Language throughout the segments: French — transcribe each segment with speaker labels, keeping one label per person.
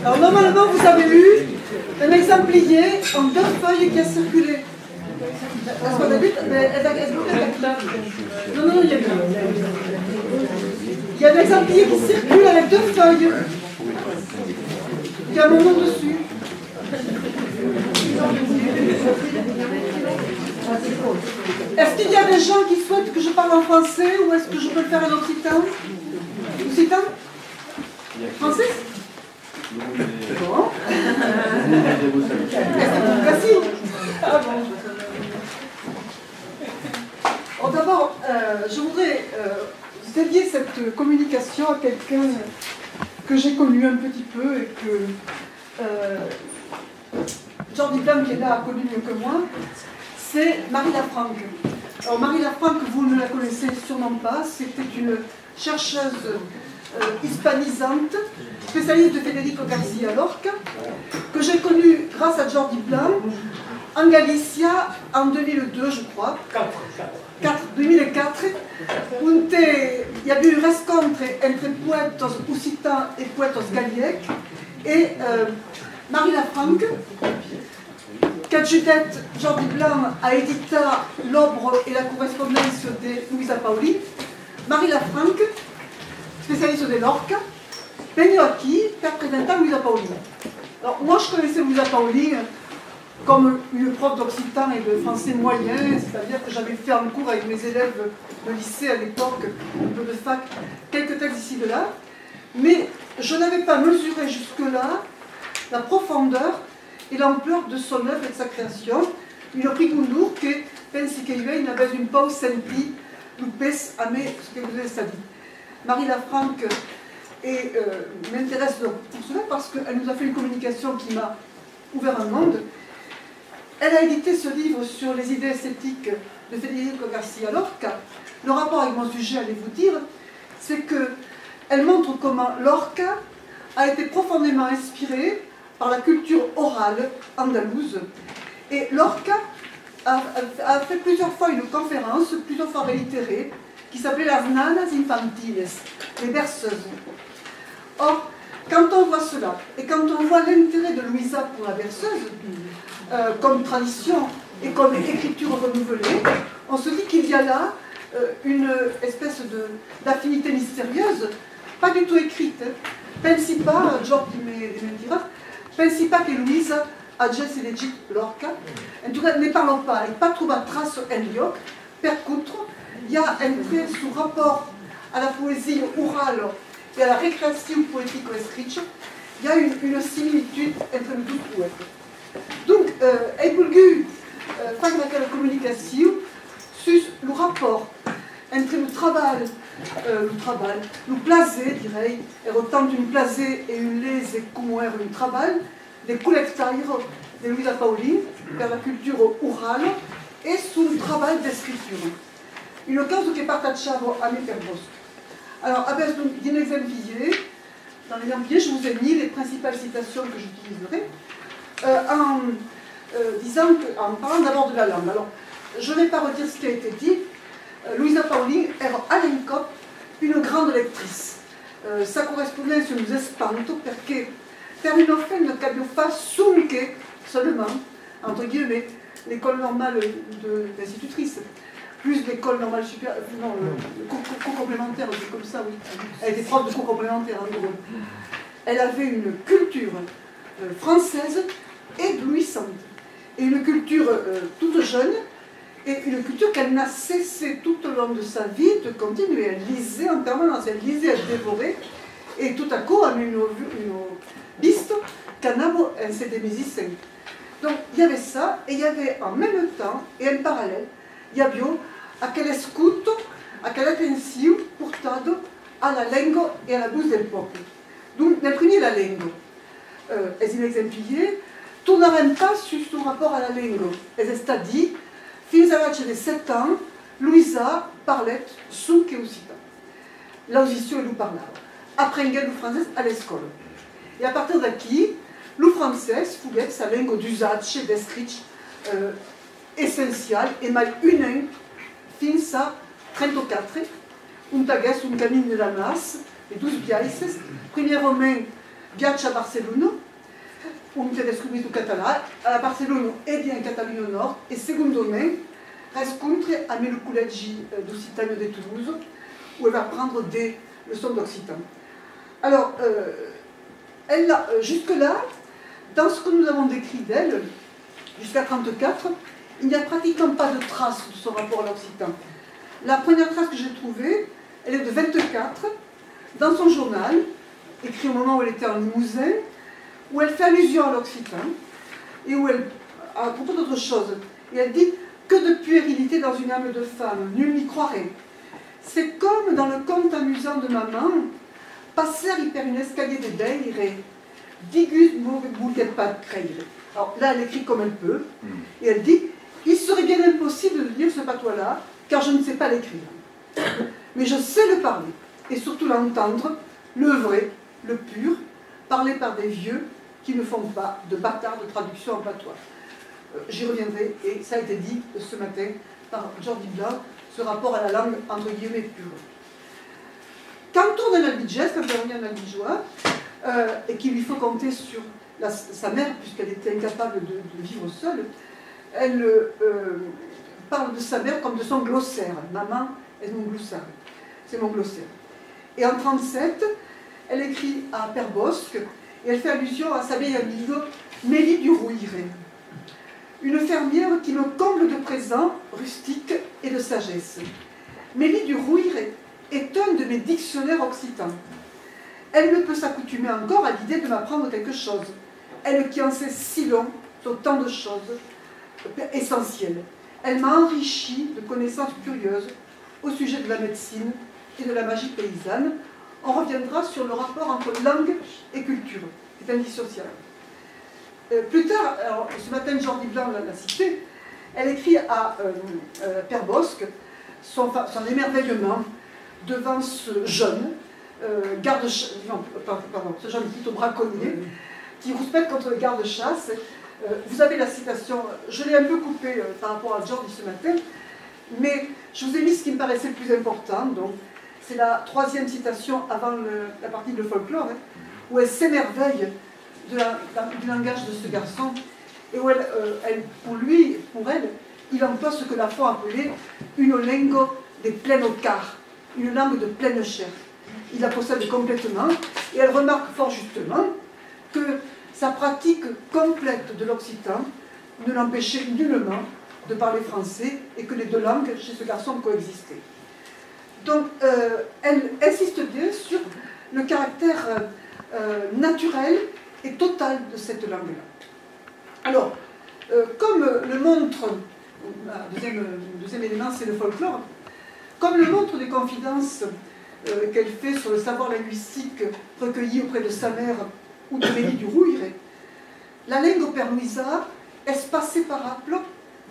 Speaker 1: Alors normalement vous avez eu un exemplier en 2 feuilles qui a circulé. Parce qu'on a vu, mais non, il y a un exemplier qui circule avec 2 feuilles. Il y a mon nom dessus. Est-ce qu'il y a des gens qui souhaitent que je parle en français ou est-ce que je peux le faire en occitan? Occitan? Français? Bon. Merci. Ah bon. Alors d'abord, je voudrais dédier cette communication à quelqu'un que j'ai connu un petit peu et que Jordi Blanc, qui est là, a connu mieux que moi. C'est Marie Lafranc. Alors Marie Lafranc, vous ne la connaissez sûrement pas, c'était une chercheuse hispanisante, spécialiste de Federico García Lorca, que j'ai connue grâce à Jordi Blanc en Galicia en 2002, je crois. 2004, où il y a eu une rencontre entre poètes occitans et poètes galliques, et Marie Lafranc, qu'adjudette Jordi Blanc a édité l'Obre et la correspondance de Luisa Paoli. Marie Lafranc, spécialiste de Lorca, venu qui représentant Luisa Paoli. Alors moi je connaissais Luisa Paoli comme une prof d'occitan et de français moyen, c'est-à-dire que j'avais fait en cours avec mes élèves de lycée à l'époque, un peu de fac, quelques textes ici de là, mais je n'avais pas mesuré jusque-là la profondeur et l'ampleur de son œuvre et de sa création. Une rigundur que pensi che io ne avais un po' senti lupes a me ce que vous avez dit. Marie Lafranc m'intéresse pour cela parce qu'elle nous a fait une communication qui m'a ouvert un monde. Elle a édité ce livre sur les idées esthétiques de Federico García Lorca. Le rapport avec mon sujet, allez vous dire, c'est qu'elle montre comment Lorca a été profondément inspiré par la culture orale andalouse. Et Lorca a fait plusieurs fois une conférence, plusieurs fois réitérée, qui s'appelait Las Nanas Infantiles, les berceuses. Or, quand on voit cela, et quand on voit l'intérêt de Luisa pour la berceuse, comme tradition et comme écriture renouvelée, on se dit qu'il y a là une espèce d'affinité mystérieuse, pas du tout écrite. Pensi pas, Jordi me dira, pensi pas que Luisa abbia elegito Lorca. En tout cas, ne parlons pas, et pas trouver trace en lloc, per contre, il y a un trait sous rapport à la poésie orale et à la récréation poétique escrita, il y a une similitude entre les deux poètes. Donc, he volgut faire aquella communication sur le rapport entre le travail, le plaisir, dirais, et autant une plaisir et une lese comme era un travail, des collectaires de Luisa Paoli vers la culture orale et son travail d'écriture. Une cause che partaggiavo a me per bosco. Alors, avec un exemplier, dans l'exemplier, je vous ai mis les principales citations que j'utiliserai, en parlant d'abord de la langue. Alors, je ne vais pas redire ce qui a été dit. Luisa Paoli era all'incop une grande lectrice. Sa correspondance nous espante perché per un offre che abbiamo fatto sunche seulement, entre guillemets, l'école normale d'institutrice, plus l'école normale supérieure, non, le cours complémentaire, c'est comme ça, oui. Elle était prof de cours complémentaire, en gros. Elle avait une culture française éblouissante, et une culture toute jeune, et une culture qu'elle n'a cessé tout au long de sa vie de continuer. Elle lisait en permanence, elle lisait, elle dévorait, et tout à coup, elle a une piste qu'Anabo, elle s'est des musiciens. Donc, il y avait ça, et il y avait en même temps, et en parallèle, il y avait aquel escuto, aquella attenzione portata alla lingua e alla voce del popolo. Donc, nel premier la lingua. Es un exemplier, tornarem pas sur son rapport à la lingua. Es está dit, fins a l'âge de 7 ans, Luisa parlait suc e occitan. L'audition, elle nous parlava. Apprenguait le français à l'école. Et à partir d'ici, le français fut sa langue d'usage et d'escriture essentielle et mal une fins a 34, un taguès, un camino de la masse, et 12 pièces, premièrement Viatge a Barcelona, un te descobrir català, a Barcelona e bien Catalunya Nord, e secondament, rencontre avec le collège d'Occitanie de Toulouse, où elle va prendre des leçons d'occitan. Alors, jusque-là, dans ce que nous avons décrit d'elle, jusqu'à 1934, il n'y a pratiquement pas de traces de son rapport à l'occitan. La première trace que j'ai trouvée, elle est de 1924, dans son journal, écrit au moment où elle était en Limousin, où elle fait allusion à l'occitan, et où elle, à propos d'autre chose, et elle dit que de puérilité dans une âme de femme, nul n'y croirait. C'est comme dans le conte amusant de maman, passer hyper un escalier de deire, digus ne pas créer. Alors là, elle écrit comme elle peut, et elle dit il serait bien impossible de lire ce patois-là, car je ne sais pas l'écrire. Mais je sais le parler, et surtout l'entendre, le vrai, le pur, parlé par des vieux qui ne font pas de bâtards de traduction en patois. J'y reviendrai, et ça a été dit ce matin par Jordi Blanc, ce rapport à la langue entre guillemets pure. Quand on tourne un albigès, quand elle revient en albigeois, et qu'il lui faut compter sur sa mère, puisqu'elle était incapable de vivre seule, elle parle de sa mère comme de son glossaire. Maman est mon glossaire. C'est mon glossaire. Et en 1937, elle écrit à Père Bosque, et elle fait allusion à sa vieille amie, Mélie du Rouilleret. Une fermière qui me comble de présents rustiques et de sagesse. Mélie du Rouilleret est un de mes dictionnaires occitans. Elle ne peut s'accoutumer encore à l'idée de m'apprendre quelque chose. Elle qui en sait si long sur tant de choses essentielles. Elle m'a enrichi de connaissances curieuses au sujet de la médecine et de la magie paysanne. On reviendra sur le rapport entre langue et culture. C'est indissociable. Plus tard, alors, ce matin, Jordi Blanc l'a cité, elle écrit à Père Bosque son émerveillement devant ce jeune ce jeune plutôt braconnier qui rouspète contre le garde-chasse. Vous avez la citation, je l'ai un peu coupée par rapport à Jordi ce matin, mais je vous ai mis ce qui me paraissait le plus important. Donc, c'est la troisième citation avant la partie de folklore, hein, où elle s'émerveille du langage de ce garçon, et où pour elle, il emploie ce que Lafont appelait une lingo des plenocar, une langue de pleine chair. Il la possède complètement, et elle remarque fort justement que sa pratique complète de l'occitan ne l'empêchait nullement de parler français, et que les deux langues chez ce garçon coexistaient. Donc, elle insiste bien sur le caractère naturel et total de cette langue-là. Alors, comme le montre, deuxième élément, c'est le folklore, comme le montre des confidences qu'elle fait sur le savoir linguistique recueilli auprès de sa mère ou de Mélie du Rouilleret, la langue perluisa è séparable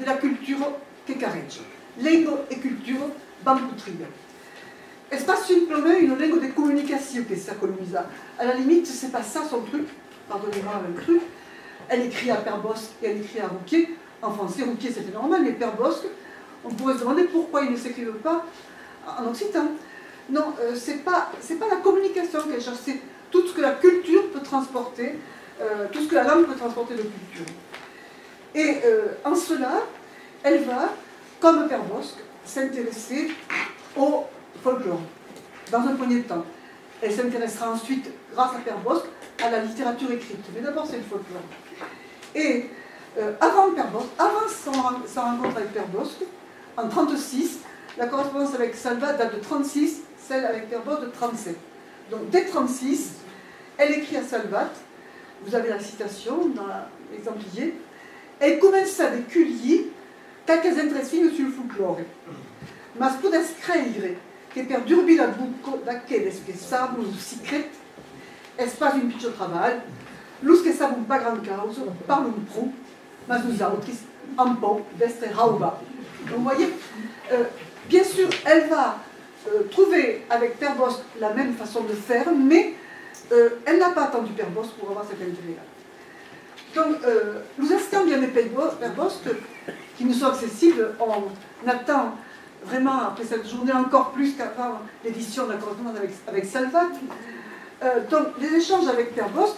Speaker 1: de la culture quecareggia. Langue et culture bamboutria. È simplement une langue de communication que ça colonisa. À la limite, c'est pas ça son truc, pardonnez-moi le truc. Elle écrit à Père Bosque et elle écrit à Rouquier. En français, Rouquier c'était normal, mais Père Bosque, on pourrait se demander pourquoi il ne s'écrivent pas en occitan. Non, c'est pas la communication qu'elle cherche, c'est tout ce que la culture peut transporter, tout ce que la langue peut transporter de culture. Et en cela, elle va, comme Père Bosque, s'intéresser au folklore, dans un premier temps. Elle s'intéressera ensuite, grâce à Père Bosque, à la littérature écrite. Mais d'abord, c'est le folklore. Et avant Père Bosque, avant sa rencontre avec Père Bosque, en 1936, la correspondance avec Salvat date de 1936, celle avec Père Bosque de 1937. Donc dès 1936, elle écrit à Salvat, vous avez la citation dans l'exemplier, elle commence a decugli quelques intressignes sul folklore. Ma pude scrivere che per durbi la bucco d'aquelles che savent un secret, es pas un pitcho travail, los que savent pas grand cause, parlent prou, mas nous autres, un peu d'estre rauba. Donc vous voyez, bien sûr, elle va trouver avec Père Bosque la même façon de faire, mais elle n'a pas attendu Père Bosque pour avoir cet intérêt-là. Donc, nous inscrivons bien les Père Bosque qui nous sont accessibles. On attend vraiment, après cette journée, encore plus qu'avant l'édition de la correspondance avec Salvat. Donc, les échanges avec Père Bosc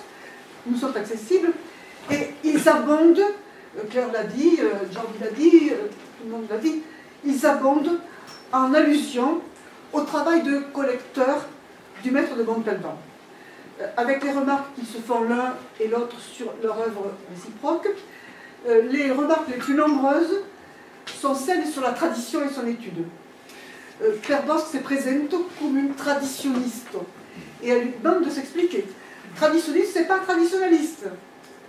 Speaker 1: nous sont accessibles et ils abondent, Claire l'a dit, Jordi l'a dit, tout le monde l'a dit, ils abondent en allusion au travail de collecteur du maître de Montalban. Avec les remarques qui se font l'un et l'autre sur leur œuvre réciproque, les remarques les plus nombreuses sont celles sur la tradition et son étude. Père Bosc se présente comme une traditionniste et elle lui demande de s'expliquer. Traditionniste, c'est pas traditionnaliste.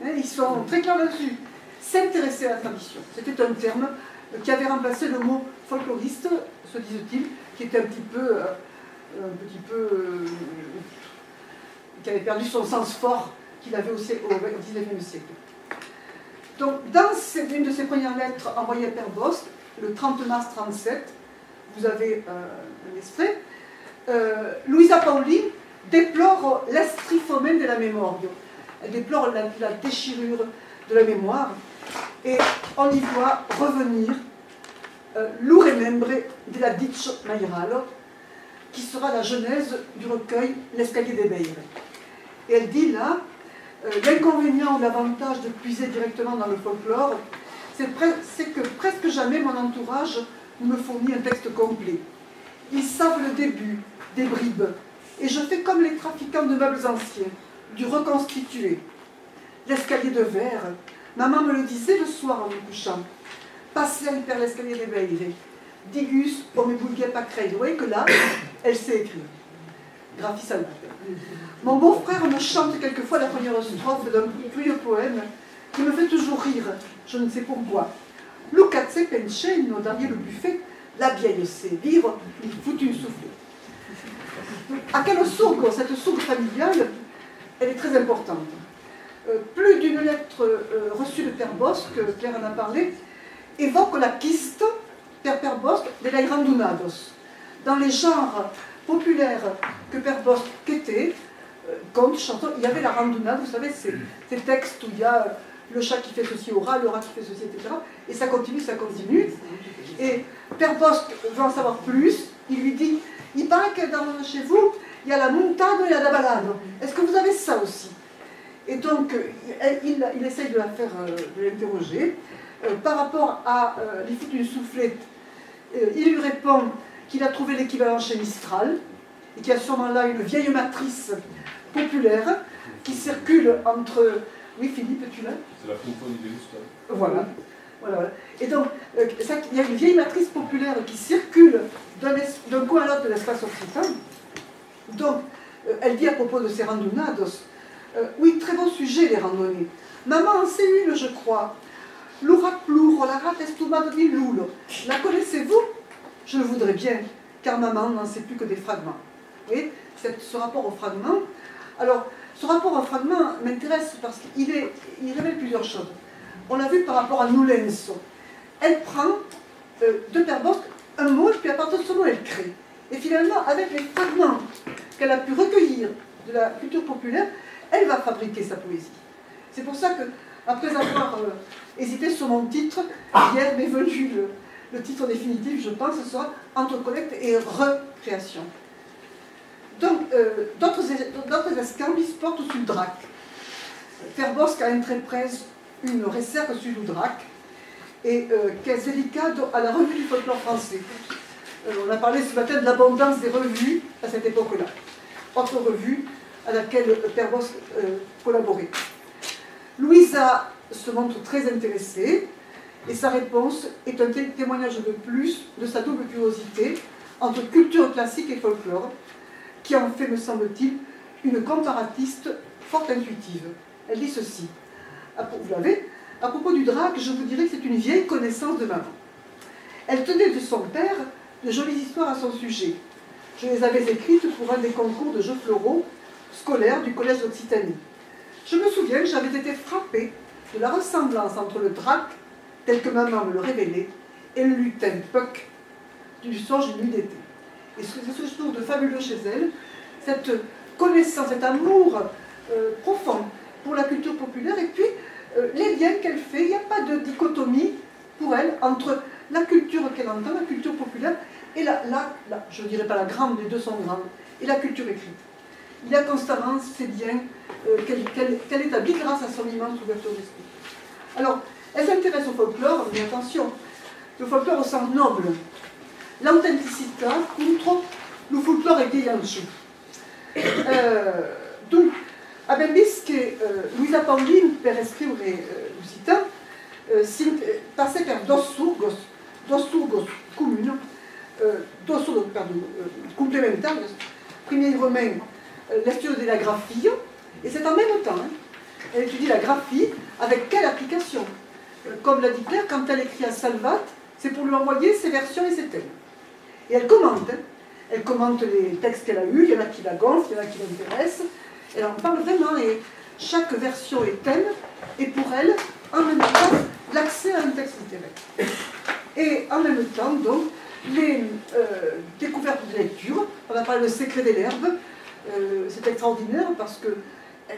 Speaker 1: Ils sont très clairs là-dessus. S'intéresser à la tradition, c'était un terme qui avait remplacé le mot folkloriste, se disent-ils, qui était un petit peu qui avait perdu son sens fort qu'il avait au XIXe siècle. Donc, dans une de ses premières lettres envoyées à Père Bosc, le 30 mars 1937, vous avez un extrait, Luisa Pauli déplore l'estrifomène de la mémoire. Elle déplore la déchirure de la mémoire, et on y voit revenir l'Uremembre de la Dicho Mairalo, qui sera la genèse du recueil L'escalier des Beires. Et elle dit là, l'inconvénient ou l'avantage de puiser directement dans le folklore, c'est que presque jamais mon entourage ne me fournit un texte complet. Ils savent le début, des bribes, et je fais comme les trafiquants de meubles anciens, du reconstitué. L'escalier de verre, maman me le disait le soir en me couchant. Passez per l'escalier des Beires, digus o me vulguez pas créer. Vous voyez que là, elle sait écrire. Graphie salvaire. Mon beau-frère me chante quelquefois la première strophe d'un vieux poème qui me fait toujours rire, je ne sais pourquoi. Lucazze Penceno, derrière le buffet, la vieille sait vivre, il fout une soufflée. À quelle sourd, cette sourde familiale, elle est très importante. Plus d'une lettre reçue de Père Bosc, Claire en a parlé, évoque la quiste Père Bosc de la Grandunados. Dans les genres populaires que Père Bosc était, conte, chanson, il y avait la randonnade, vous savez, ces textes où il y a le chat qui fait ceci au rat, le rat qui fait ceci, etc. Et ça continue, ça continue. Et Père Bosc veut en savoir plus, il lui dit, il paraît que chez vous, il y a la montade et la balade. Est-ce que vous avez ça aussi? Et donc, il essaye de la faire, de l'interroger. Par rapport à les foutes d'une soufflette, il lui répond qu'il a trouvé l'équivalent chez Mistral, et qu'il y a sûrement là une vieille matrice populaire qui circule entre... Oui, Philippe, es-tu là?
Speaker 2: C'est la symphonie des Mistral.
Speaker 1: Voilà. Et donc, il y a une vieille matrice populaire qui circule d'un coin à l'autre de l'espace occitan. Donc, elle dit à propos de ces randonnados, oui, très bon sujet, les randonnées. Maman en sait une, je crois. L'ura pluro, la rate estumado di lulo. La connaissez-vous? Je le voudrais bien, car maman n'en sait plus que des fragments. Vous voyez, ce rapport au fragment. Alors, ce rapport au fragment m'intéresse parce qu'il révèle plusieurs choses. On l'a vu par rapport à Nulenso. Elle prend de Père Bosc un mot, et puis à partir de ce mot, elle crée. Et finalement, avec les fragments qu'elle a pu recueillir de la culture populaire, elle va fabriquer sa poésie. C'est pour ça que, après avoir hésité sur mon titre, hier m'est venu le titre définitif, je pense, ce sera Entre collecte et recréation. Donc, d'autres escambis portent sur le drac. Père Bosc a entrepreso une recherche sur le drac, et qui est dedicado à la revue du folklore français. On a parlé ce matin de l'abondance des revues à cette époque-là. Autre revue à laquelle Père Bosc collaborait. Louisa se montre très intéressée, et sa réponse est un témoignage de plus de sa double curiosité entre culture classique et folklore, qui en fait, me semble-t-il, une comparatiste fort intuitive. Elle dit ceci, vous l'avez, à propos du drac, je vous dirais que c'est une vieille connaissance de maman. Elle tenait de son père de jolies histoires à son sujet. Je les avais écrites pour un des concours de jeux floraux scolaires du collège d'Occitanie. Je me souviens que j'avais été frappée de la ressemblance entre le drac, tel que maman me le révélait, et le lutin Puck du songe d'une nuit d'été. Et c'est ce que je trouve de fabuleux chez elle, cette connaissance, cet amour profond pour la culture populaire, et puis les liens qu'elle fait. Il n'y a pas de dichotomie pour elle entre la culture qu'elle entend, la culture populaire, et je ne dirais pas la grande, les deux sont grandes, et la culture écrite. il y a constamment ces liens qu'elle établit grâce à son immense ouverture d'esprit. Alors, elle s'intéresse au folklore, mais attention, le folklore au sens noble. L'authenticità contro le folklore ghiaccio. Donc, abbiamo visto che Luisa Paolin, per scrivere Lusità, passait per dos surgos comuni, complémentaires. Premier romain, l'étude de la graphie, et c'est en même temps, elle étudie la graphie, avec quelle application? Comme l'a dit Claire, quand elle écrit à Salvat, c'est pour lui envoyer ses versions et ses thèmes. Et elle commente. Elle commente les textes qu'elle a eus, il y en a qui la gonflent, il y en a qui l'intéressent. Elle en parle vraiment, et chaque version et thème est pour elle, en même temps, l'accès à un texte littéraire. Et en même temps, donc, les découvertes de lecture, on a parlé de Secret des l'herbe, c'est extraordinaire parce que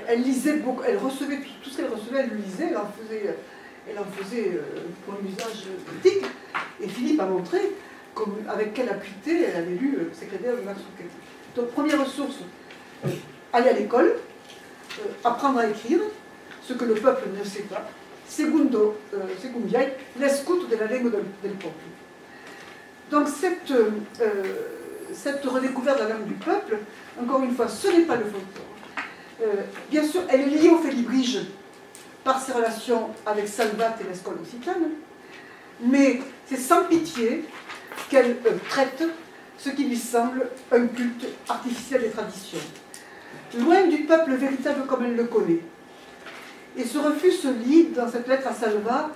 Speaker 1: elle lisait beaucoup, elle recevait tout ce qu'elle recevait, elle le lisait, elle en faisait pour un usage critique. Et Philippe a montré avec quelle acuité elle avait lu Secret des l'herbe de Max Lucado. Donc, première ressource, aller à l'école, apprendre à écrire, ce que le peuple ne sait pas. Secondo, l'escoute de la langue del popolo. Donc cette redécouverte de la langue du peuple, encore une fois, ce n'est pas le folklore. Bien sûr, elle est liée au Félibrige par ses relations avec Salvat et l'école occitane, mais c'est sans pitié qu'elle traite ce qui lui semble un culte artificiel des traditions. Loin du peuple véritable comme elle le connaît. Et ce refus se lit dans cette lettre à Salvat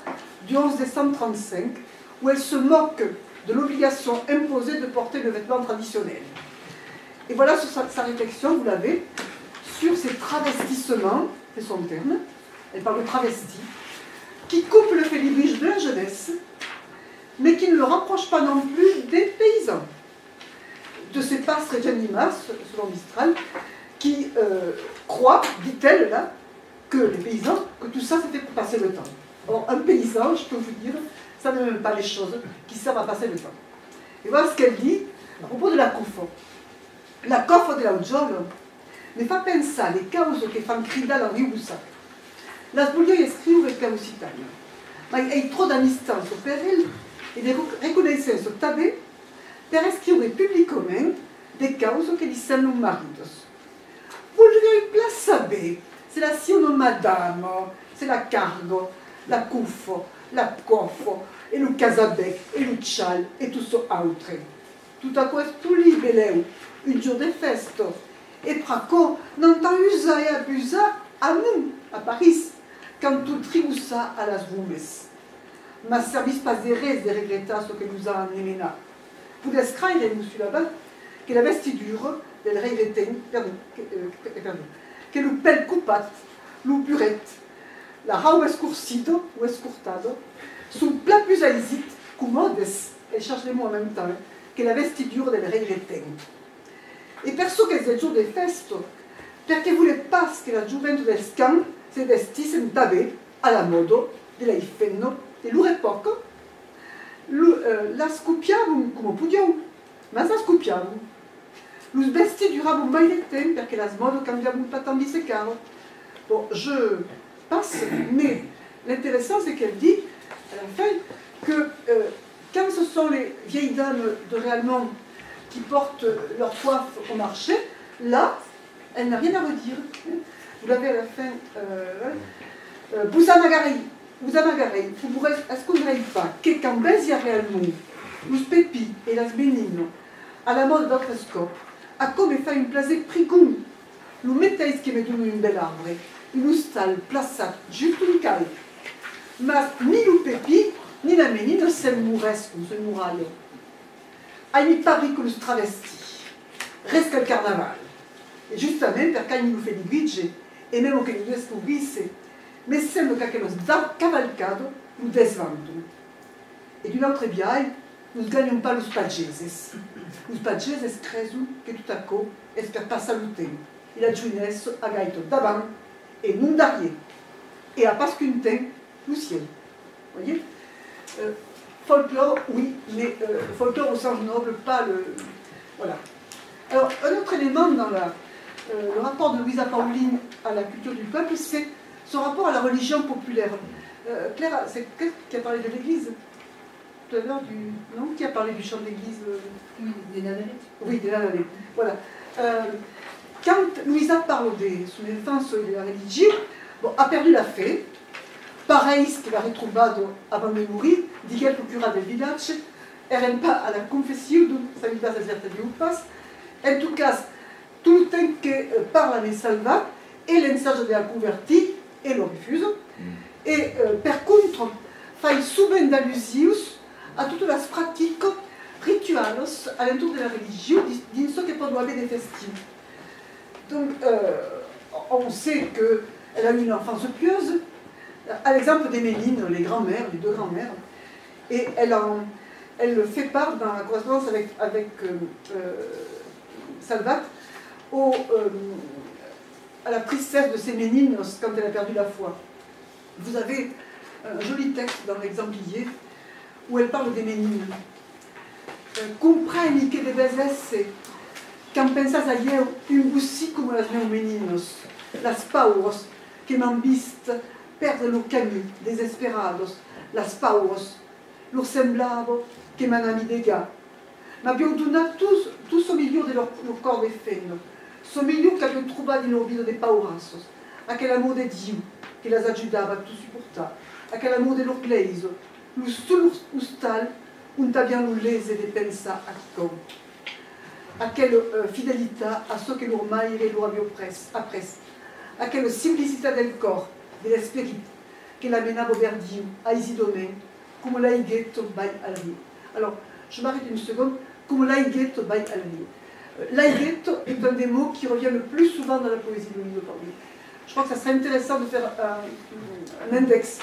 Speaker 1: du 11 décembre 1935, où elle se moque de l'obligation imposée de porter le vêtement traditionnel. Et voilà sa réflexion, vous l'avez, sur ces travestissements, c'est son terme, elle parle de travesti, qui coupent le Félibrige de la jeunesse, mais qui ne le rapprochent pas non plus des paysans, de ces pastres et animas, selon Mistral, qui croient, dit-elle là, que les paysans, que tout ça c'était pour passer le temps. Or, un paysan, je peux vous dire, ça n'aime pas les choses qui servent à passer le temps. Et voilà ce qu'elle dit à propos de la CUFO. La CUFO della Giorno mi fa pensare le cause che fanno gridare la riusa. La sbaglio e scrive per Occitania, ma hai troppo d'amistanza per elle e di riconoscenza tabè per scrivere pubblicamente des causes che gli sono maridos. Voglio la saber, c'est la siono madame, c'est la cargo, la cuffo, la coffo, e lo casabec, e lo cial, e tutto altro. Tutto questo lì, beleu, un giorno di festa, e praco non t'en usa e abusa a nous, a Paris, quand tu tribusa a las vumes. Ma service pas errez de regretter ce que nous a nemena. Pour descrivere, monsieur là-bas, que la vestidure del regretten, que le pel cupat, lo buret, la rau escurcido ou escurtado, sont plein plus aisit, commodes, elle cherche les mots en même temps, que la vestidure del regretten. E perso che è il giorno di festa, perché vuole pas che la gioventù del scan si vestisse in tabè alla modo dell'Ifenno dell'Urepoca, la scopiamo come podiamo, ma la scopiamo. Lo vesti duravo mai del tempo perché la modo cambiamo pas tant di secaro. Bon, je passe, mais l'intéressant c'est qu'elle dit, à la fin, que quand ce sont les vieilles dames de Réalmont qui portent leur coiffe au marché, là, elle n'a rien à redire. Vous l'avez à la fin. Vous amagarei, ascolterei pas che Cambesi a Réalmont, los Pepi et las Benigno, à la mode d'autres scopes, a come fa un place prigum, lo metteis che me donno un bel arbre, in un stal plaçat giusto in cal. Ma ni lo Pepi, ni la Benigno se murescono, se muraglio. A mi pari con lo travesti, resta il carnaval. E giustamente perché mi lo Félibrige, e même che lo descobrisse, mais sembra che lo cavalcado lo desvanto. E di un'altra biai, non gagnano pas los pageses. Los pageses cresu che tout à coup es per passare il tempo. E la giunesse a gaito davant e non d'arrière. Et à parce qu'une temps, le ciel. Vous voyez, folklore, oui, mais folklore au sens noble, pas le... Voilà. Alors, un autre élément dans le rapport de Luisa Pauline à la culture du peuple, c'est son rapport à la religion populaire. Claire, c'est qui a parlé de l'Église tout à l'heure non, qui a parlé du chant de l'Église
Speaker 2: Oui, des Nanalettes.
Speaker 1: Oui, des Nanalettes. Voilà. Quand Luisa parle de son enfance et de la religion, bon, a perdu la fe, pareis que la retrouvado avant de mourir, diguel que cura del village, eren pas à la confession, donc ça lui passe à certes pas. En tout cas, tout le temps que parla ne salva, et l'ensage de la converti, et le refuse. Et per contre, fa souvent d'allusions à toutes les pratiques rituales à l'entour de la religion, dins ce que peut avoir des festins. Donc, on sait qu'elle a eu une enfance pieuse, à l'exemple des Ménines, les grands-mères, les deux grands-mères, et elle fait part dans la correspondance avec Salvat à la tristesse de ces Ménines quand elle a perdu la foi. Vous avez un joli texte dans l'exemplier où elle parle des Ménines. Compreni que de vezes quand pensas a eu un bussi como las meus meninos, las pauros que m'han vist perdre le camí, desesperados, las pauros, lor semblavo que m'han ami de gars. M'aviam donat tous au milieu de leur corps de feno, so milieu qu'aviam trobat in ouvido de paurazos, aquel amor de Dieu que les ajudava a tout supportar, aquel amor de lor gleiso, lus ustal, un aviam lo lese de pensar a quicom. Aquella fidelità a ce que lor maire lo aveva apprès, aquella simplicità del cor, de l'esprit, que l'amenava vers Dieu, a Isidone, come l'aighetto bai al rio. Alors, je m'arrête une seconde, comme l'aighetto bai al rio. L'aighetto est un des mots qui revient le plus souvent dans la poésie de Luisa Pauline. Je crois que ça serait intéressant de faire un index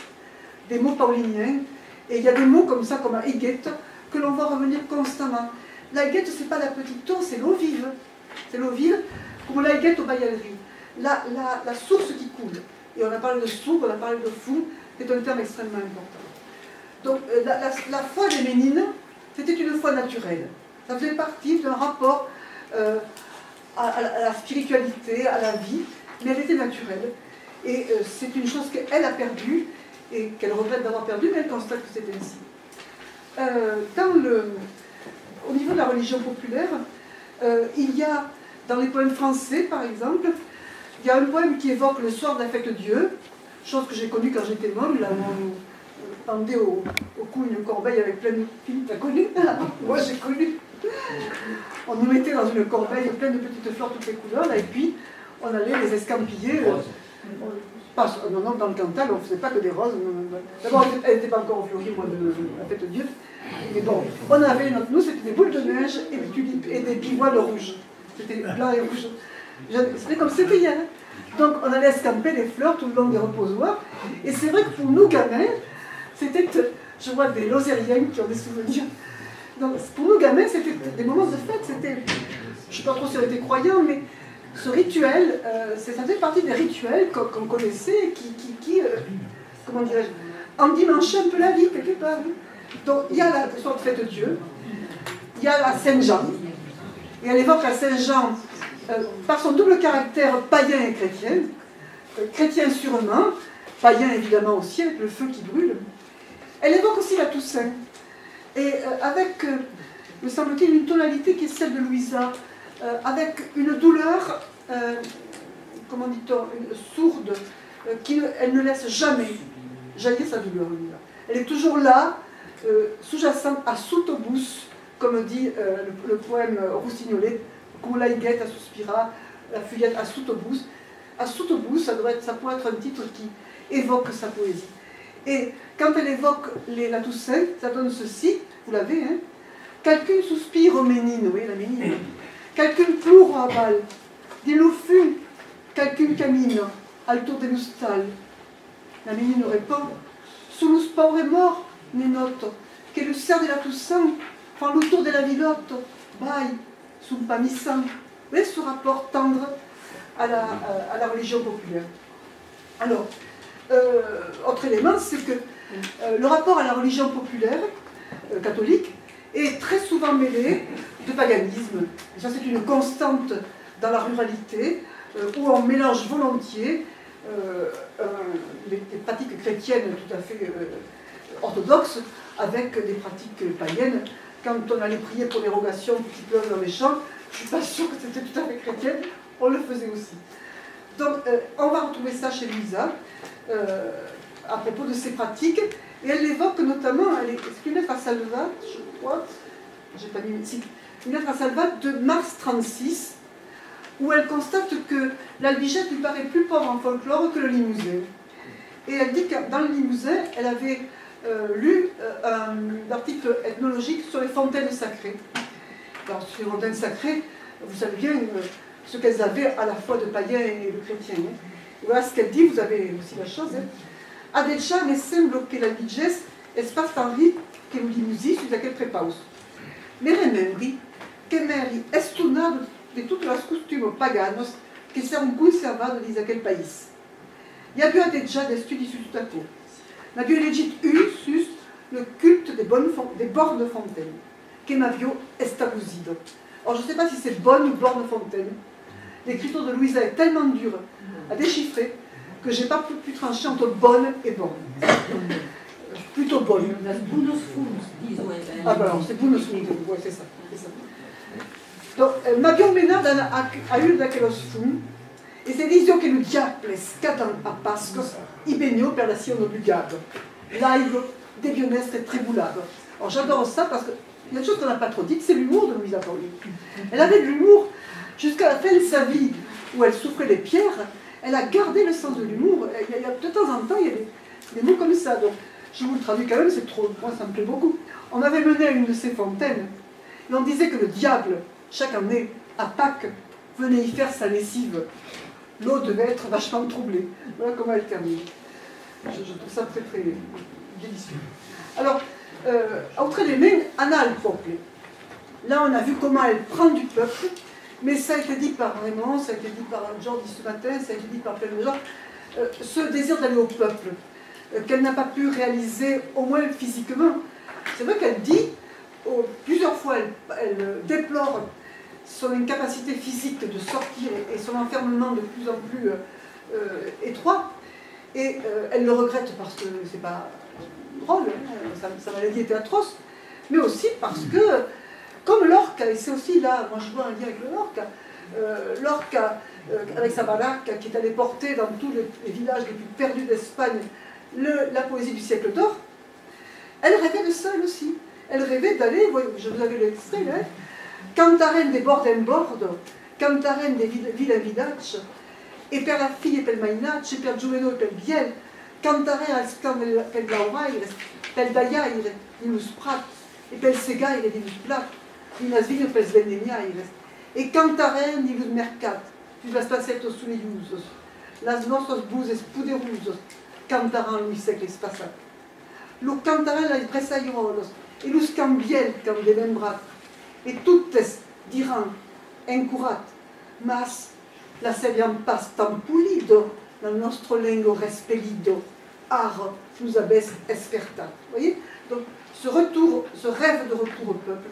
Speaker 1: des mots pauliniens, et il y a des mots comme ça, comme aighetto, que l'on va revenir constamment. L'aighetto, ce n'est pas la petite tour, c'est l'eau vive. C'est l'eau vive, comme l'aighetto bai al rio. La source qui coule. Et on a parlé de sourd, on a parlé de fou, c'est un terme extrêmement important. Donc la foi des Ménines, c'était une foi naturelle. Ça faisait partie d'un rapport à la spiritualité, à la vie, mais elle était naturelle. Et c'est une chose qu'elle a perdue, et qu'elle regrette d'avoir perdue, mais elle constate que c'est ainsi. Au niveau de la religion populaire, il y a, dans les poèmes français par exemple, il y a un poème qui évoque le soir de la fête de Dieu, chose que j'ai connue quand j'étais môme, là où on pendait au cou une corbeille avec plein de filles. T'as connu? Moi j'ai connu. On nous mettait dans une corbeille pleine de petites fleurs toutes les couleurs, là, et puis on allait les escampiller. Non, dans le Cantal, on ne faisait pas que des roses. D'abord, elle n'était pas encore fleurie, moi, de la fête de Dieu. Mais bon, on avait, nous, c'était des boules de neige et des tulipes et des pivoines rouges. C'était blanc et rouge. C'était comme c'était hier. Donc, on allait escamper les fleurs tout le long des reposoirs. Et c'est vrai que pour nous, gamins, c'était, je vois des lozériens qui ont des souvenirs. Donc, pour nous, gamins, c'était des moments de fête. C'était, je ne sais pas trop si on était croyants, mais ce rituel, ça faisait partie des rituels qu'on connaissait, qui comment dirais-je, endimanchaient un peu la vie, quelque part. Donc, il y a la sorte de fête de Dieu, il y a la Saint-Jean, et elle évoque la Saint-Jean par son double caractère païen et chrétien, chrétien sûrement, païen évidemment aussi, avec le feu qui brûle. Elle évoque aussi la Toussaint, et avec, me semble-t-il, une tonalité qui est celle de Luisa, avec une douleur, comment dit-on, sourde, elle ne laisse jamais jaillir sa douleur, Luisa. Elle est toujours là, sous-jacente à soutobus, comme dit le poème Rossignolé, comme l'aiguette à suspira, la fuyette à soutobus. À soutobus, ça pourrait être un titre qui évoque sa poésie. Et quand elle évoque la Toussaint, ça donne ceci, vous l'avez, hein? Quelqu'un soupire aux Ménines, vous voyez la Ménine. Quelqu'un pleure à balle, des louffus, quelqu'un camine, al tour de l'ustal. La Ménine répond, sous l'us pauvre mort, nenoto, que le cerf de la Toussaint, fan le tour de la villotte, baille, sous le pamissant. Vous voyez ce rapport tendre à la religion populaire. Alors, autre élément, c'est que le rapport à la religion populaire catholique est très souvent mêlé de paganisme. Et ça, c'est une constante dans la ruralité, où on mélange volontiers les pratiques chrétiennes tout à fait orthodoxes avec des pratiques païennes. Quand on allait prier pour l'érogation qui pleuve dans les champs, je ne suis pas sûre que c'était tout à fait chrétien, on le faisait aussi. Donc on va retrouver ça chez Luisa, à propos de ces pratiques, et elle l'évoque notamment, c'est une lettre à Salvat, je crois, j'ai pas mis ici, une lettre à Salvat de mars 36, où elle constate que l'Albigette lui paraît plus pauvre en folklore que le Limousin. Et elle dit que dans le Limousin, elle avait lu un article ethnologique sur les fontaines sacrées. Alors, sur les fontaines sacrées, vous savez bien ce qu'elles avaient à la fois de païens et de chrétiens. Hein. Voilà ce qu'elle dit, vous avez aussi la chose. Hein. Adeccia ne semblo che l'Albigesse è spartanri che un Limousin su laquelle prepaus. Mais remembri che meri estunado de toutes les costumes paganos che sono conservate in aquel país. Il y a eu déjà des studi sur tout à coup. On a vu legit sus le culte des bornes fontaines, que m'avio estabusido. Alors je ne sais pas si c'est bonne ou borne fontaine. L'écriture de Luisa est tellement dure à déchiffrer que je n'ai pas pu trancher entre bonne et borne. Plutôt bonne. Ah ben alors c'est Bunusfund, ouais, c'est ça. Donc, m'abbiamo menato a uno da quello sfum, e se dice che il diable scatano a Pasqua, i begno per la sion obbligado. L'aigo devono essere tribulato. Alors j'adore ça parce que il y a une chose qu'on n'a pas trop dite, c'est l'humour de Luisa Pauli. Elle avait de l'humour jusqu'à la fin de sa vie, où elle souffrait des pierres. Elle a gardé le sens de l'humour. De temps en temps, il y a des mots comme ça. Donc, je vous le traduis quand même, c'est trop. Moi, ça me plaît beaucoup. On avait mené à une de ces fontaines, et on disait que le diable, chaque année, à Pâques, venait y faire sa lessive. L'eau devait être vachement troublée. Voilà comment elle termine. Je trouve ça très, très délicieux. Alors, entre les mains, Anna al peuple. Là, on a vu comment elle prend du peuple, mais ça a été dit par Raymond, ça a été dit par Jordi ce matin, ça a été dit par plein de gens, ce désir d'aller au peuple, qu'elle n'a pas pu réaliser, au moins physiquement. C'est vrai qu'elle dit, plusieurs fois, elle déplore son incapacité physique de sortir et son enfermement de plus en plus étroit, et elle le regrette parce que c'est pas drôle, hein, sa maladie était atroce, mais aussi parce que, comme Lorca, et c'est aussi là, moi je vois un lien avec le Lorca, Lorca, avec sa baraque, qui est allé porter dans tous les villages les plus perdus d'Espagne la poésie du siècle d'or, elle rêvait de ça elle aussi. Elle rêvait d'aller, je vous avais l'extrait là, cantaren des bords en bordo, cantaren des villes en village, et per la fille pel mainacce, per gioveno e pel biel, cantaren al scan pel lauraire, pel daiaire, inus prat, e pel segaire d'inus plat, inas vigno pel svendeniaire, e cantaren inus mercat, sus las placetos suleiusos, las nostros buses puderusos, cantaran lui sec l'espaçat. Lo cantaran las bressaiolos, e lus cambiel cam de membrat, e tuttes diran, encurat, mas la seviam pas tan pulido, la nostro lengo respelido, ar nous abes espertat. Vous voyez? Donc, ce rêve de retour au peuple,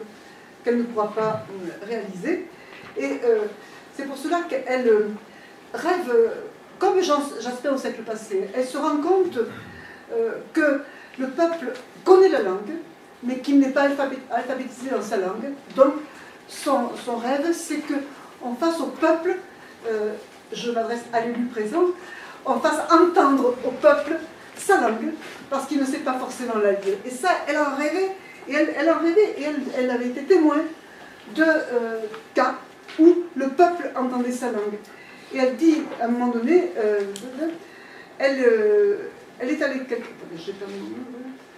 Speaker 1: qu'elle ne pourra pas réaliser. Et c'est pour cela qu'elle rêve, comme Jasper au siècle passé, elle se rend compte que le peuple connaît la langue, mais qu'il n'est pas alphabétisé dans sa langue. Donc, son rêve, c'est qu'on fasse au peuple, je m'adresse à l'élu présent, on fasse entendre au peuple sa langue, parce qu'il ne sait pas forcément la lire. Et ça, elle en rêvait, et elle avait été témoin de cas où le peuple entendait sa langue. Et elle dit, à un moment donné, elle est allée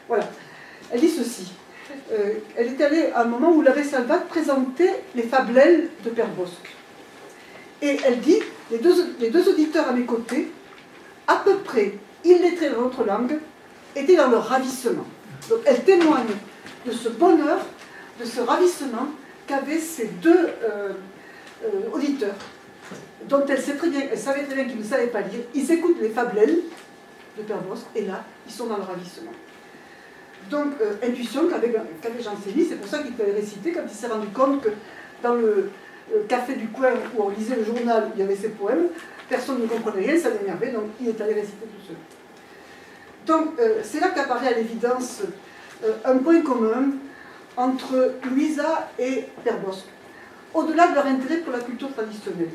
Speaker 1: voilà, elle dit ceci. Elle est allée à un moment où l'abbé Salvat présentait les fablelles de Père Bosc. Et elle dit, les deux auditeurs à mes côtés, à peu près illettrés dans notre langue, étaient dans leur ravissement. Donc elle témoigne de ce bonheur, de ce ravissement qu'avaient ces deux auditeurs, dont elle savait très bien qu'ils ne savaient pas lire. Ils écoutent les fablelles de Père Bosc, et là, ils sont dans le ravissement. Donc, intuition qu'avait Jansénie, c'est pour ça qu'il peut réciter quand il s'est rendu compte que dans café du coin où on lisait le journal où il y avait ses poèmes, personne ne comprenait rien, ça l'énervait, donc il est allé réciter tout seul. Donc c'est là qu'apparaît à l'évidence un point commun entre Louisa et Père Bosc, au-delà de leur intérêt pour la culture traditionnelle.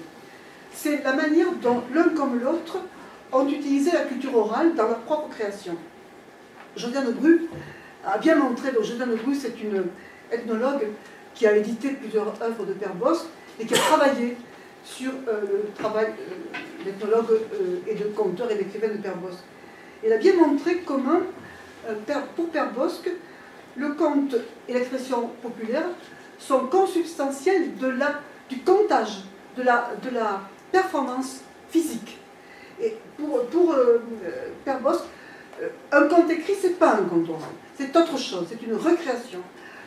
Speaker 1: C'est la manière dont l'un comme l'autre ont utilisé la culture orale dans leur propre création. Josiane Bru a bien montré, donc Josiane Bru c'est une ethnologue qui a édité plusieurs œuvres de Père Bosc et qui a travaillé sur le travail d'ethnologue et de conteur et d'écrivain de Père Bosc. Elle a bien montré comment, pour Père Bosc, le conte et l'expression populaire sont consubstantiels du comptage, de la performance physique. Et pour Père Bosc, un conte écrit, c'est pas un conte oral, c'est autre chose, c'est une recréation.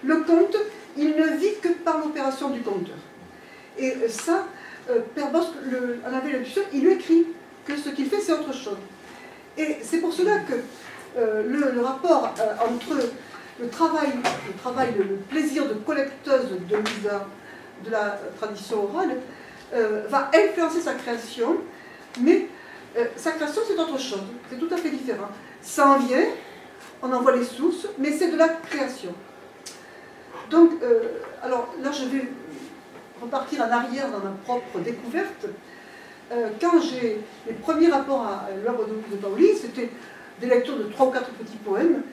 Speaker 1: Le conte, il ne vit que par l'opération du conteur. Et ça, Père Bosc en avait l'intuition, il lui écrit que ce qu'il fait, c'est autre chose. Et c'est pour cela que le rapport entre le travail, le plaisir de collecteuse de Louisa, de la tradition orale, va influencer sa création, mais sa création c'est autre chose, c'est tout à fait différent. Ça en vient, on en voit les sources, mais c'est de la création. Donc, alors là je vais repartir en arrière dans ma propre découverte. Quand j'ai les premiers rapports à l'œuvre de Paoli, c'était des lectures de 3 ou 4 petits poèmes,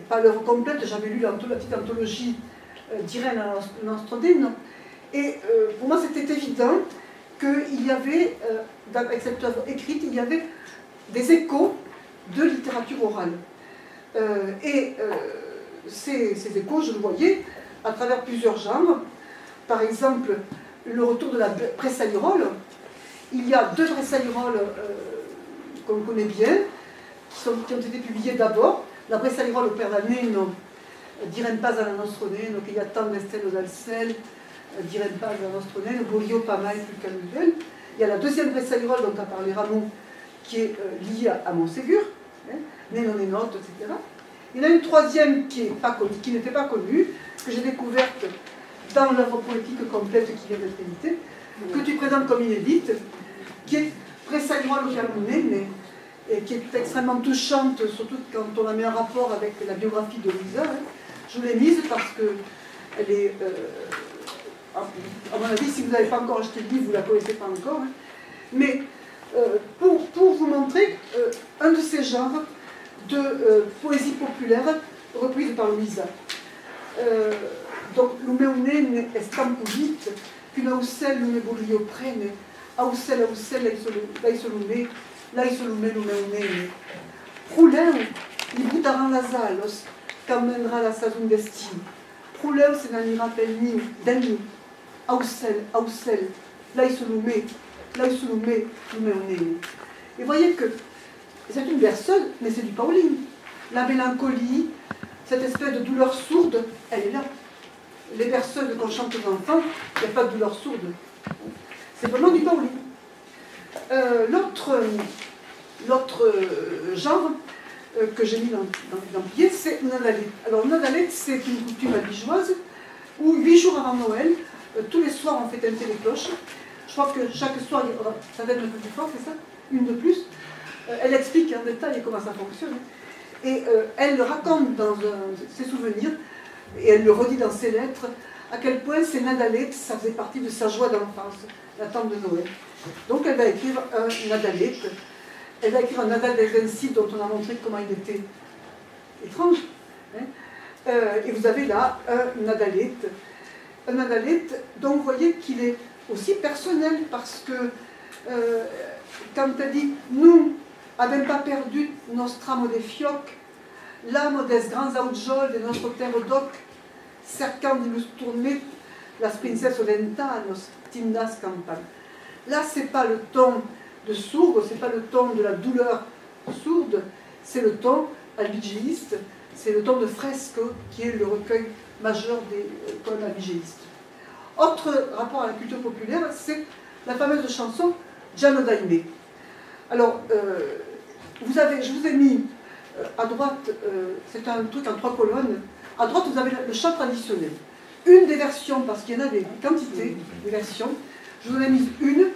Speaker 1: pas l'œuvre complète, j'avais lu la petite anthologie d'Irène Nostrodino, et pour moi c'était évident qu'il y avait, avec cette œuvre écrite, il y avait des échos de littérature orale. Ces échos, je le voyais à travers plusieurs genres. Par exemple, le retour de la Bressagliarole. Il y a 2 Bressagliaroles qu'on connaît bien, qui ont été publiées d'abord. La Bressagliarole au Pernamino, d'Irène Paz alla nostro neno, che ya tan l'estello dal ciel, d'Irène Paz alla nostro neno, Borio pas mai plus qu'à nouvelle. Il y a la 2e Bressagliarole dont a parlé Ramon, qui est liée à Montségur, Neno Nenote, etc. Il y en a une 3e qui n'était pas connue, que j'ai découverte dans l'œuvre poétique complète qui vient d'être éditée, que tu présentes comme inédite, qui est Bressagliarole au Piamonene, et qui est extrêmement touchante, surtout quand on la met en rapport avec la biographie de Louisa. Je vous l'ai mise parce qu'elle est, à mon avis, si vous n'avez pas encore acheté le livre, vous ne la connaissez pas encore. Mais pour vous montrer un de ces genres de poésie populaire reprise par Louisa. Donc, Lumeune est stampulit, qu'une aussel lume boglio prene, aussel l'aisolume Lumeune. Pruleu, li butaran las alos, qu'emmènera la saison d'estime. Pruleu se n'anira d'elni, aussel, l'aisolume Lumeune. Et voyez que c'est une berceuse, mais c'est du Pauline. La mélancolie, cette espèce de douleur sourde, elle est là. Les berceuses qu'on chante aux enfants, il n'y a pas de douleur sourde. C'est vraiment du Pauline. L'autre genre que j'ai mis dans le billet, c'est Nadalette. Alors Nadalette, c'est une coutume albigeoise où 8 jours avant Noël, tous les soirs on fait tinter les cloches. Je crois que chaque soir, ça va être un peu plus fort, c'est ça? Une de plus. Elle explique en détail comment ça fonctionne. Et elle le raconte dans ses souvenirs, et elle le redit dans ses lettres, à quel point ces Nadalettes, ça faisait partie de sa joie d'enfance, l'attente de Noël. Donc elle va écrire un Nadalette. Elle va écrire un Nadal del Vinci dont on a montré comment il était étrange. Et vous avez là un Nadalette. Un Nadalette dont vous voyez qu'il est aussi personnel, parce que quand elle dit « Nous avons pas perdu nostramo de fioc, l'âme des grands augiol de notre terre d'oc, cercant de nous tourner las princesses ventanos, timnas campan ». Là, ce n'est pas le ton de sourd, ce n'est pas le ton de la douleur sourde, c'est le ton albigéiste, c'est le ton de Fresco, qui est le recueil majeur des poèmes albigéistes. Autre rapport à la culture populaire, c'est la fameuse chanson Giano Daime. Alors, je vous ai mis à droite, c'est un truc en 3 colonnes, à droite vous avez le chant traditionnel. une des versions, parce qu'il y en a des quantités de versions, je vous en ai mis une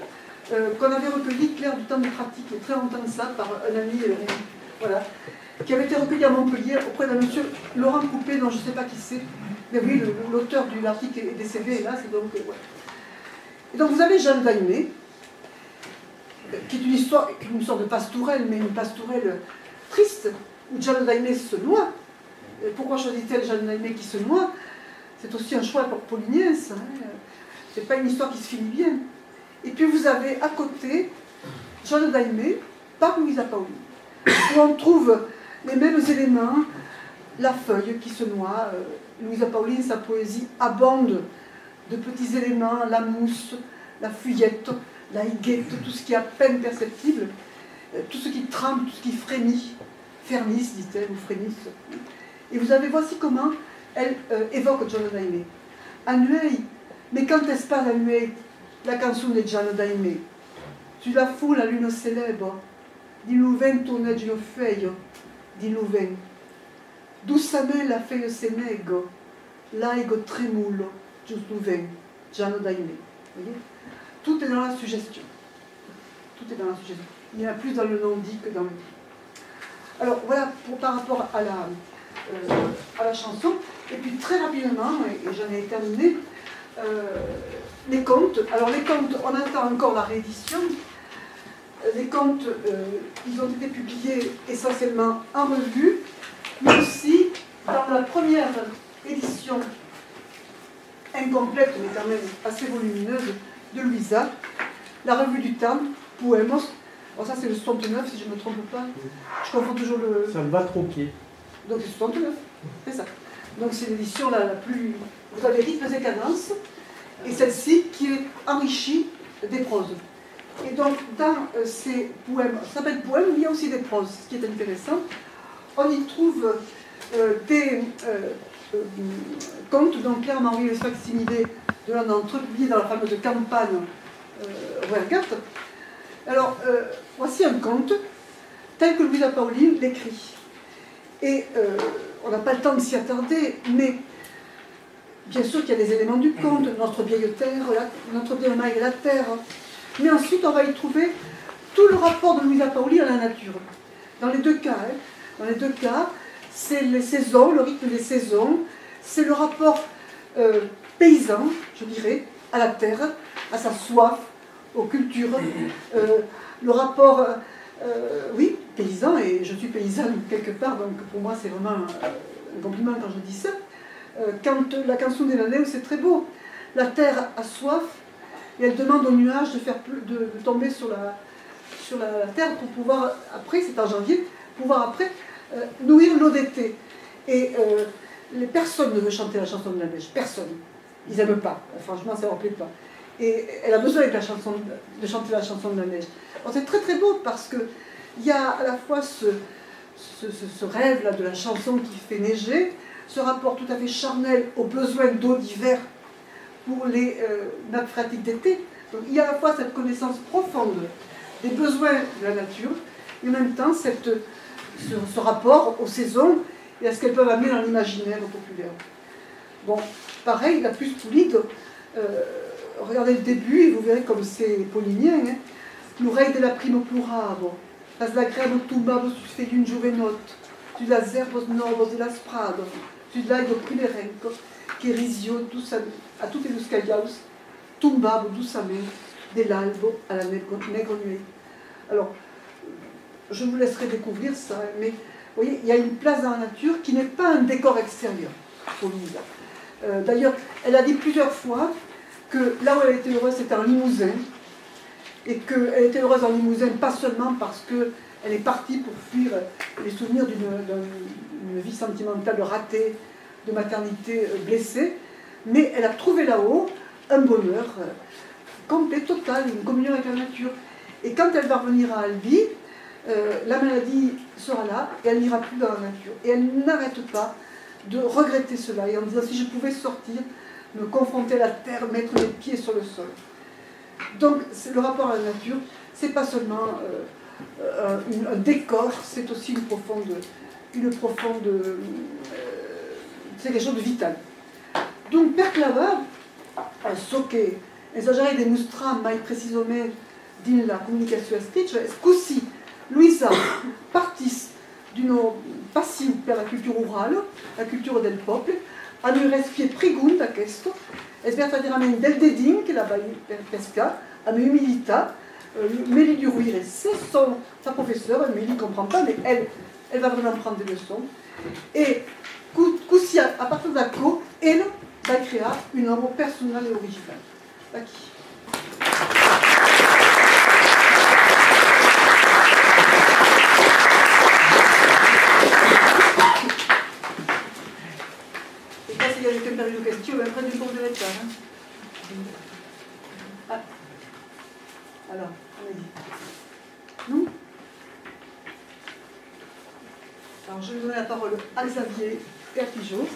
Speaker 1: qu'on avait recueillie, Claire du temps de pratique, il y a très longtemps de ça, par un ami, voilà, qui avait été recueillie à Montpellier auprès d'un monsieur Laurent Coupé, dont je ne sais pas qui c'est, mais oui, l'auteur de l'article est décédé, là, c'est donc... ouais. Et donc vous avez Jeanne d'Aimé, qui est une histoire, une sorte de pastourelle, mais une pastourelle triste, où Jeanne d'Aimé se noie. Et pourquoi choisit-elle Jeanne d'Aimé qui se noie? C'est aussi un choix pour Polyniès, hein. C'est pas une histoire qui se finit bien. Et puis vous avez à côté Jeanne d'Aimé par Louisa Pauline, où on trouve les mêmes éléments, la feuille qui se noie. Louisa Pauline, sa poésie abonde de petits éléments, la mousse, la fuyette, la higuette, tout ce qui est à peine perceptible, tout ce qui tremble, tout ce qui frémit, fernisse, dit-elle, ou frémisse. Et vous avez, voici comment elle évoque Jeanne d'Aimé. Annueil, mais quand est-ce pas l'annueil, la canzone de Jeanne d'Aimé? Tu la fous, la lune célèbre, di Louvain tournait d'une feuille, di Louvain. Doucement la feuille s'énègue, l'aigo trémoule, juste Louvain, Jeanne d'Aimé. Vous voyez? Tout est dans la suggestion. Tout est dans la suggestion. Il y a plus dans le non-dit que dans le dit. Alors voilà par rapport à la chanson. Et puis très rapidement, et j'en ai terminé, les contes. Alors les contes, on attend encore la réédition. Les contes, ils ont été publiés essentiellement en revue, mais aussi dans la première édition incomplète, mais quand même assez volumineuse, de Louisa, la revue du temps, Poemos. Alors ça c'est le 69 si je ne me trompe pas. Je confonds toujours le...
Speaker 2: Ça me va tronquer.
Speaker 1: Donc c'est 69, c'est ça. Donc c'est l'édition la plus... Vous avez rythmes et cadences, et celle-ci qui est enrichie des proses. Et donc dans ces poèmes, ça s'appelle poèmes, il y a aussi des proses, ce qui est intéressant. On y trouve des contes, donc Claire m'a envoyé le facsimilé de l'un d'entre eux, publié dans la fameuse campagne Roergat. Alors, voici un conte tel que Louisa Pauline l'écrit. Et on n'a pas le temps de s'y attarder, mais bien sûr qu'il y a des éléments du conte, notre vieille terre, notre vieille maille et la terre. Mais ensuite, on va y trouver tout le rapport de Louisa Pauline à la nature. Dans les deux cas, c'est les saisons, le rythme des saisons, c'est le rapport paysan, je dirais, à la terre, à sa soif, aux cultures, le rapport, oui, paysan, et je suis paysanne quelque part, donc pour moi c'est vraiment un compliment quand je dis ça. Quand la canzone de la Neu, c'est très beau. La terre a soif, et elle demande aux nuages de tomber sur la terre pour pouvoir, après, c'est en janvier, pouvoir après nourrir l'eau d'été. Et les personnes ne veulent chanter la chanson de la neige, personne. Ils n'aiment pas, franchement ça ne leur plaît pas. Et elle a besoin de chanter la chanson de la neige. C'est très très beau parce qu'il y a à la fois ce rêve-là de la chanson qui fait neiger, ce rapport tout à fait charnel aux besoins d'eau d'hiver pour les nappes phréatiques d'été. Donc il y a à la fois cette connaissance profonde des besoins de la nature, et en même temps ce rapport aux saisons et à ce qu'elles peuvent amener dans l'imaginaire populaire. Bon, pareil, la plus Poulide, regardez le début et vous verrez comme c'est polinien. Hein. L'oreille de la primo pluravo, las lacrime tumbavo sus feiun juvenot, sus las herbos novos de las prados, sus l'aigo primerenco, che risio a tutti los cagliaus, tumbavo doucement de l'albo à la negro nuit. Alors, je vous laisserai découvrir ça, mais vous voyez, il y a une place dans la nature qui n'est pas un décor extérieur pour Louisa. D'ailleurs, elle a dit plusieurs fois que là où elle était heureuse, c'était en Limousin, et qu'elle était heureuse en Limousin, pas seulement parce qu'elle est partie pour fuir les souvenirs d'une vie sentimentale ratée, de maternité blessée, mais elle a trouvé là-haut un bonheur complet, total, une communion avec la nature. Et quand elle va revenir à Albi, la maladie sera là, et elle n'ira plus dans la nature. Et elle n'arrête pas de regretter cela, et en disant si je pouvais sortir, me confronter à la terre, mettre les pieds sur le sol. Donc le rapport à la nature, c'est pas seulement un décor, c'est aussi une profonde c'est quelque chose de vital. per clavare, so che esagerare dimostrare mai precisamente nella comunicazione scritta, è così Luisa partisse d'una passione per la cultura rurale, la cultura del popolo, a lui restare pregunta a questo, è veramente del dedin che la va a pescare, a umilità, mais lui dire, c'est sa professeure, mais il ne comprend pas, mais elle va vraiment prendre des leçons. Et così, à partir de là, elle va créer une œuvre personnelle et originale. Aqui. Et là, s'il y a quelqu'un qui a une question, on va prendre une pause de lecture. Ah. Alors, allez-y. Non? Alors, je vais donner la parole à Xavier et à Pigeot.